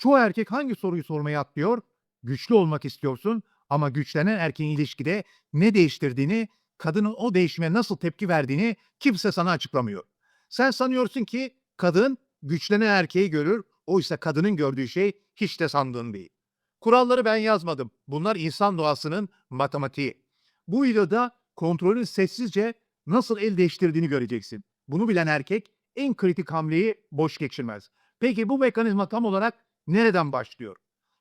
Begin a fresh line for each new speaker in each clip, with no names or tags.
Çoğu erkek hangi soruyu sormayı atlıyor? Güçlü olmak istiyorsun ama güçlenen erkeğin ilişkide ne değiştirdiğini, kadının o değişime nasıl tepki verdiğini kimse sana açıklamıyor. Sen sanıyorsun ki kadın güçlenen erkeği görür, oysa kadının gördüğü şey hiç de sandığın değil. Kuralları ben yazmadım. Bunlar insan doğasının matematiği. Bu videoda kontrolün sessizce nasıl el değiştirdiğini göreceksin. Bunu bilen erkek en kritik hamleyi boş geçirmez. Peki bu mekanizma tam olarak nereden başlıyor?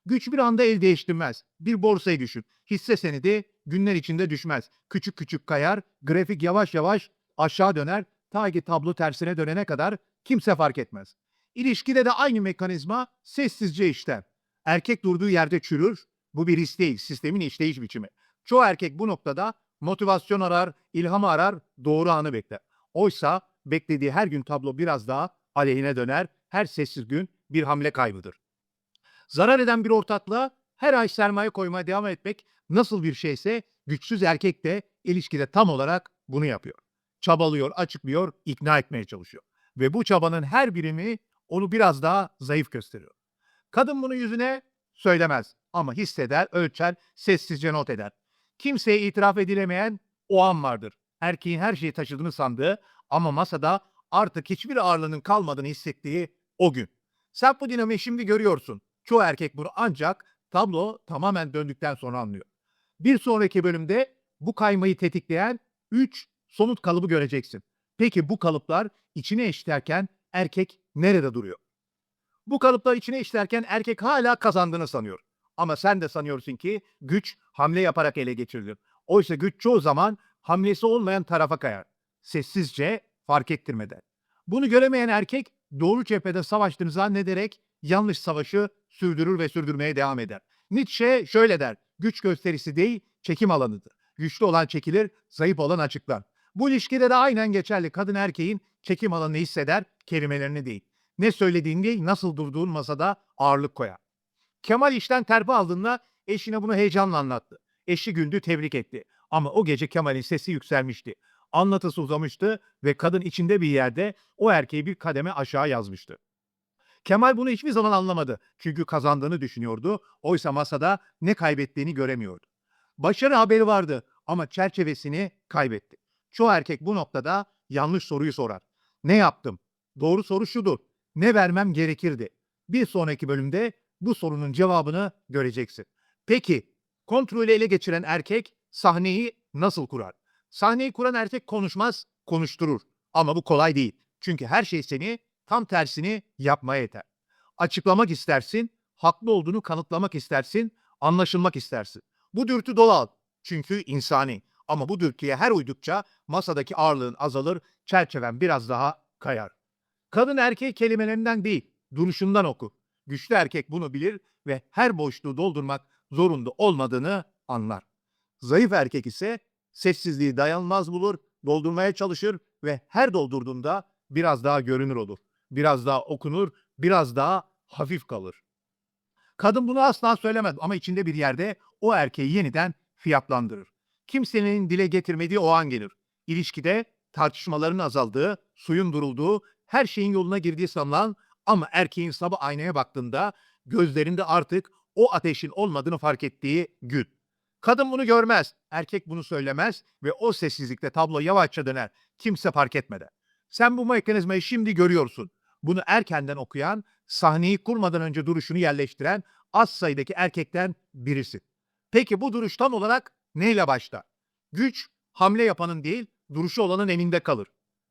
Güç bir anda el değiştirmez. Bir borsayı düşün. Hisse senedi günler içinde düşmez. Küçük küçük kayar, grafik yavaş yavaş aşağı döner, ta ki tablo tersine dönene kadar kimse fark etmez. İlişkide de aynı mekanizma sessizce işler. Erkek durduğu yerde çürür. Bu bir his değil, sistemin işleyiş biçimi. Çoğu erkek bu noktada motivasyon arar, ilham arar, doğru anı bekler. Oysa beklediği her gün tablo biraz daha aleyhine döner, her sessiz gün bir hamle kaybıdır. Zarar eden bir ortaklığa her ay sermaye koymaya devam etmek nasıl bir şeyse güçsüz erkek de ilişkide tam olarak bunu yapıyor. Çabalıyor, açıklıyor, ikna etmeye çalışıyor. Ve bu çabanın her birimi onu biraz daha zayıf gösteriyor. Kadın bunu yüzüne söylemez ama hisseder, ölçer, sessizce not eder. Kimseye itiraf edilemeyen o an vardır. Erkeğin her şeyi taşıdığını sandığı ama masada artık hiçbir ağırlığının kalmadığını hissettiği o gün. Sen bu dinamiği şimdi görüyorsun. Çoğu erkek bunu ancak tablo tamamen döndükten sonra anlıyor. Bir sonraki bölümde bu kaymayı tetikleyen 3 somut kalıbı göreceksin. Peki bu kalıplar içine işlerken erkek nerede duruyor? Bu kalıplar içine işlerken erkek hala kazandığını sanıyor. Ama sen de sanıyorsun ki güç hamle yaparak ele geçirilir. Oysa güç çoğu zaman hamlesi olmayan tarafa kayar. Sessizce, fark ettirmeden. Bunu göremeyen erkek doğru cephede savaştığını zannederek yanlış savaşı sürdürür ve sürdürmeye devam eder. Nietzsche şöyle der, güç gösterisi değil, çekim alanıdır. Güçlü olan çekilir, zayıf olan açıklar. Bu ilişkide de aynen geçerli. Kadın erkeğin çekim alanını hisseder, kelimelerini değil. Ne söylediğin değil, nasıl durduğun masada ağırlık koyar. Kemal işten terfi aldığında eşine bunu heyecanla anlattı. Eşi güldü, tebrik etti. Ama o gece Kemal'in sesi yükselmişti. Anlatısı uzamıştı ve kadın içinde bir yerde o erkeği bir kademe aşağı yazmıştı. Kemal bunu hiçbir zaman anlamadı. Çünkü kazandığını düşünüyordu. Oysa masada ne kaybettiğini göremiyordu. Başarı haberi vardı ama çerçevesini kaybetti. Çoğu erkek bu noktada yanlış soruyu sorar. Ne yaptım? Doğru soru şudur. Ne vermem gerekirdi? Bir sonraki bölümde bu sorunun cevabını göreceksin. Peki, kontrolü ele geçiren erkek sahneyi nasıl kurar? Sahneyi kuran erkek konuşmaz, konuşturur. Ama bu kolay değil. Çünkü her şey seni tam tersini yapmaya yeter. Açıklamak istersin, haklı olduğunu kanıtlamak istersin, anlaşılmak istersin. Bu dürtü doğal. Çünkü insani. Ama bu dürtüye her uydukça masadaki ağırlığın azalır, çerçeven biraz daha kayar. Kadın erkeği kelimelerinden değil, duruşundan oku. Güçlü erkek bunu bilir ve her boşluğu doldurmak zorunda olmadığını anlar. Zayıf erkek ise sessizliği dayanılmaz bulur, doldurmaya çalışır ve her doldurduğunda biraz daha görünür olur. Biraz daha okunur, biraz daha hafif kalır. Kadın bunu asla söylemez ama içinde bir yerde o erkeği yeniden fiyatlandırır. Kimsenin dile getirmediği o an gelir. İlişkide tartışmaların azaldığı, suyun durulduğu, her şeyin yoluna girdiği sanılan ama erkeğin sabah aynaya baktığında gözlerinde artık o ateşin olmadığını fark ettiği gün. Kadın bunu görmez, erkek bunu söylemez ve o sessizlikte tablo yavaşça döner, kimse fark etmeden. Sen bu mekanizmayı şimdi görüyorsun. Bunu erkenden okuyan, sahneyi kurmadan önce duruşunu yerleştiren az sayıdaki erkekten birisi. Peki bu duruş tam olarak neyle başlar? Güç, hamle yapanın değil, duruşu olanın elinde kalır.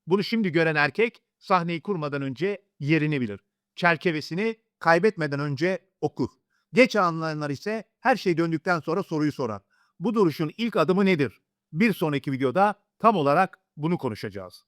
Bunu şimdi gören erkek, sahneyi kurmadan önce yerini bilir. Çerçevesini kaybetmeden önce okur. Geç anlayanlar ise her şey döndükten sonra soruyu sorar. Bu duruşun ilk adımı nedir? Bir sonraki videoda tam olarak bunu konuşacağız.